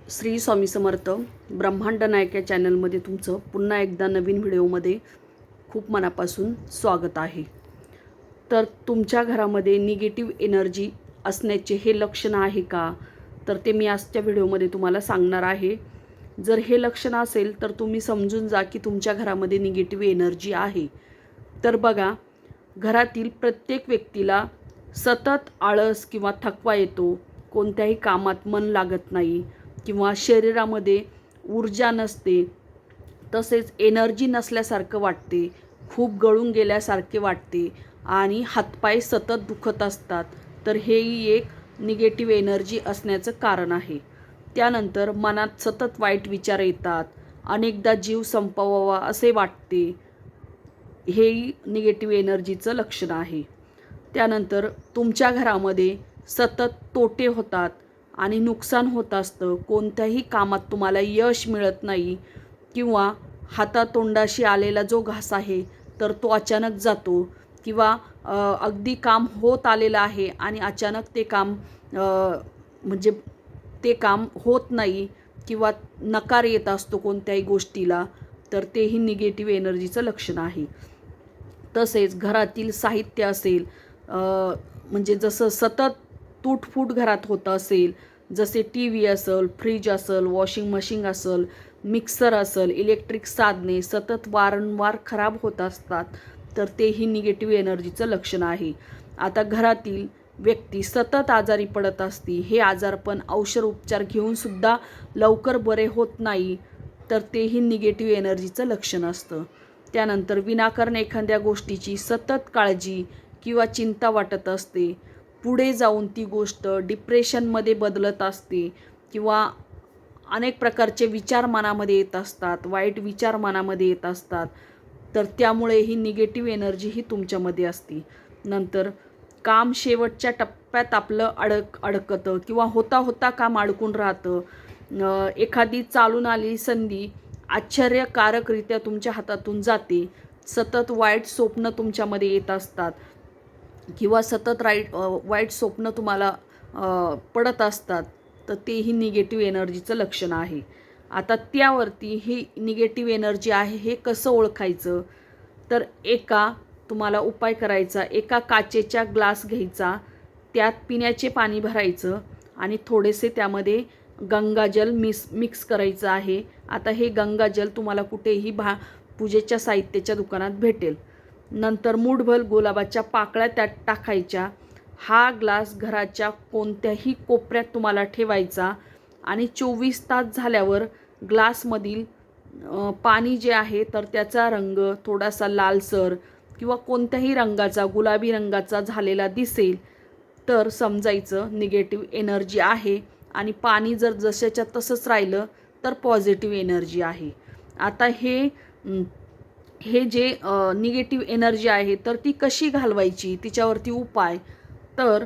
श्री स्वामी समर्थ. ब्रह्मांड नायक या चॅनलमध्ये तुमचं पुन्हा एकदा नवीन व्हिडिओमध्ये खूप मनापासून स्वागत आहे. तर तुमच्या घरामध्ये निगेटिव्ह एनर्जी असण्याचे हे लक्षण आहे का, तर ते मी आजच्या व्हिडिओमध्ये तुम्हाला सांगणार आहे. जर हे लक्षण असेल तर तुम्ही समजून जा की तुमच्या घरामध्ये निगेटिव्ह एनर्जी आहे. तर बघा, घरातील प्रत्येक व्यक्तीला सतत आळस किंवा थकवा येतो, कोणत्याही कामात मन लागत नाही किंवा शरीरामध्ये ऊर्जा नसते, तसेच एनर्जी नसल्यासारखं वाटते, खूप गळून गेल्यासारखे वाटते आणि हातपाय सतत दुखत असतात. तर हेही एक निगेटिव्ह एनर्जी असण्याचं कारण आहे. त्यानंतर मनात सतत वाईट विचार येतात, अनेकदा जीव संपवावा असे वाटते, हेही निगेटिव्ह एनर्जीचं लक्षण आहे. त्यानंतर तुमच्या घरामध्ये सतत तोटे होतात आणि नुकसान होत असतं, कोणत्याही कामात तुम्हाला यश मिळत नाही किंवा हातातोंडाशी आलेला जो घास आहे तर तो अचानक जातो किंवा अगदी काम होत आलेलं आहे आणि अचानक ते काम म्हणजे ते काम होत नाही किंवा नकार येत असतो कोणत्याही गोष्टीला, तर तेही निगेटिव्ह एनर्जीचं लक्षण आहे. तसेच घरातील साहित्य असेल, म्हणजे जसं सतत तुटफूट घरात होत असेल, जसे टी व्ही असेल, फ्रीज असेल, वॉशिंग मशीन असेल, मिक्सर असेल, इलेक्ट्रिक साधने सतत वारंवार खराब होत असतात, तर तेही निगेटिव्ह एनर्जीचं लक्षण आहे. आता घरातील व्यक्ती सतत आजारी पडत असती, हे आजारपण औषध उपचार घेऊनसुद्धा लवकर बरे होत नाही, तर तेही निगेटिव्ह एनर्जीचं लक्षण असतं. त्यानंतर विनाकारण एखाद्या गोष्टीची सतत काळजी किंवा चिंता वाटत असते, पुढे जाऊन ती गोष्ट डिप्रेशनमध्ये बदलत असते किंवा अनेक प्रकारचे विचार मनामध्ये येत असतात, वाईट विचार मनामध्ये येत असतात, तर त्यामुळे ही निगेटिव्ह एनर्जी ही तुमच्यामध्ये असते. नंतर काम शेवटच्या टप्प्यात आपलं अडकतं किंवा होता होता काम अडकून राहतं. एखादी चालून आलेली संधी आश्चर्यकारकरित्या तुमच्या हातातून जाते. सतत वाईट स्वप्न तुमच्यामध्ये येत असतात किंवा सतत वाईट स्वप्न तुम्हाला पडत असतात, तर तेही निगेटिव्ह एनर्जीचं लक्षण आहे. आता त्यावरती ही निगेटिव्ह एनर्जी आहे हे कसं ओळखायचं, तर तुम्हाला उपाय करायचा, एका काचेचा ग्लास घ्यायचा, त्यात पिण्याचे पाणी भरायचं आणि थोडेसे त्यामध्ये गंगाजल मिक्स करायचं आहे. आता हे गंगाजल तुम्हाला कुठेही पूजेच्या साहित्याच्या दुकानात भेटेल. नंतर मूठभर गुलाबाच्या पाकळ्या त्यात टाकायच्या. हा ग्लास घराच्या कोणत्याही कोपऱ्यात तुम्हाला ठेवायचा आणि 24 तास झाल्यावर ग्लासमधील पाणी जे आहे तर त्याचा रंग थोडासा लालसर किंवा कोणत्याही रंगाचा, गुलाबी रंगाचा झालेला दिसेल, तर समजायचं निगेटिव्ह एनर्जी आहे आणि पाणी जर जशाच्या तसंच राहिलं तर पॉझिटिव्ह एनर्जी आहे. आता हे जे निगेटिव्ह एनर्जी आहे तर ती कशी घालवायची, तिच्यावरती उपाय, तर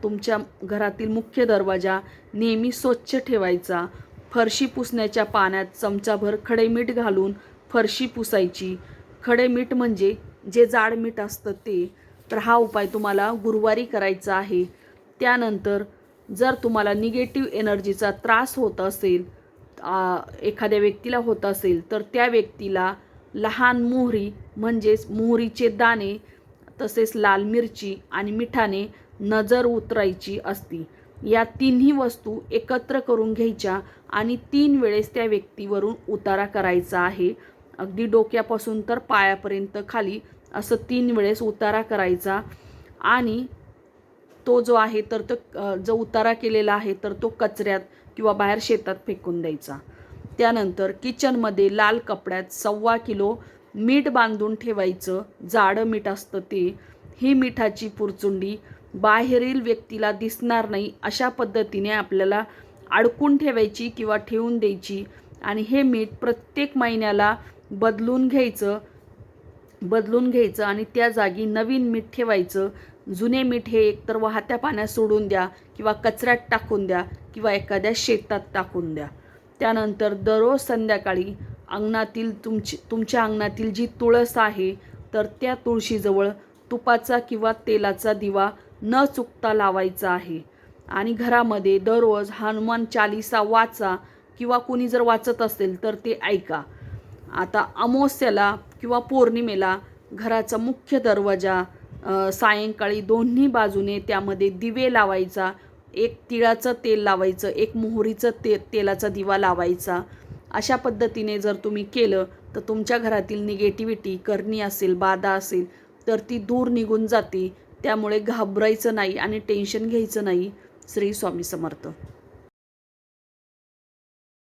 तुमच्या घरातील मुख्य दरवाजा नेहमी स्वच्छ ठेवायचा. फरशी पुसण्याच्या पाण्यात चमचाभर खडे मीठ घालून फरशी पुसायची. खडे मीठ म्हणजे जे जाड मीठ असतं ते. तर हा उपाय तुम्हाला गुरुवारी करायचा आहे. त्यानंतर जर तुम्हाला निगेटिव्ह एनर्जीचा त्रास होत असेल, एखाद्या व्यक्तीला होत असेल, तर त्या व्यक्तीला लहान मोहरी म्हणजेच मोहरीचे दाणे, तसेच लाल मिरची आणि मिठाने नजर उतरायची असती. या तिन्ही वस्तू एकत्र करून घ्यायच्या आणि 3 वेळेस त्या व्यक्तीवरून उतारा करायचा आहे. अगदी डोक्यापासून तर पायापर्यंत खाली असं 3 वेळेस उतारा करायचा आणि तो जो आहे तर तो जो उतारा केलेला आहे तर तो कचऱ्यात किंवा बाहेर शेतात फेकून द्यायचा. त्यानंतर किचनमध्ये लाल कपड्यात 1.25 किलो मीठ बांधून ठेवायचं. जाडं मीठ असतं ते. ही मिठाची पुरचुंडी बाहेरील व्यक्तीला दिसणार नाही अशा पद्धतीने आपल्याला अडकून ठेवायची किंवा ठेवून द्यायची आणि हे मीठ प्रत्येक महिन्याला बदलून घ्यायचं आणि त्या जागी नवीन मीठ ठेवायचं. जुने मीठ हे एकतर वाहत्या पाण्यात सोडून द्या किंवा कचऱ्यात टाकून द्या किंवा एखाद्या शेतात टाकून द्या. त्यानंतर दररोज संध्याकाळी तुमच्या अंगणातील जी तुळस आहे तर त्या तुळशीजवळ तुपाचा किंवा तेलाचा दिवा न चुकता लावायचा आहे. आणि घरामध्ये दररोज हनुमान चालीसा वाचा किंवा कुणी जर वाचत असेल तर ते ऐका. आता अमावास्येला किंवा पौर्णिमेला घराचा मुख्य दरवाजा सायंकाळी दोन्ही बाजूने त्यामध्ये दिवे लावायचा. एक तिळाचं तेल लावायचं, एक मोहरीचं तेलाचा दिवा लावायचा. अशा पद्धतीने जर तुम्ही केलं तर तुमच्या घरातील निगेटिव्हिटी, करणी असेल, बाधा असेल तर ती दूर निघून जाते. त्यामुळे घाबरायचं नाही आणि टेन्शन घ्यायचं नाही. श्री स्वामी समर्थ.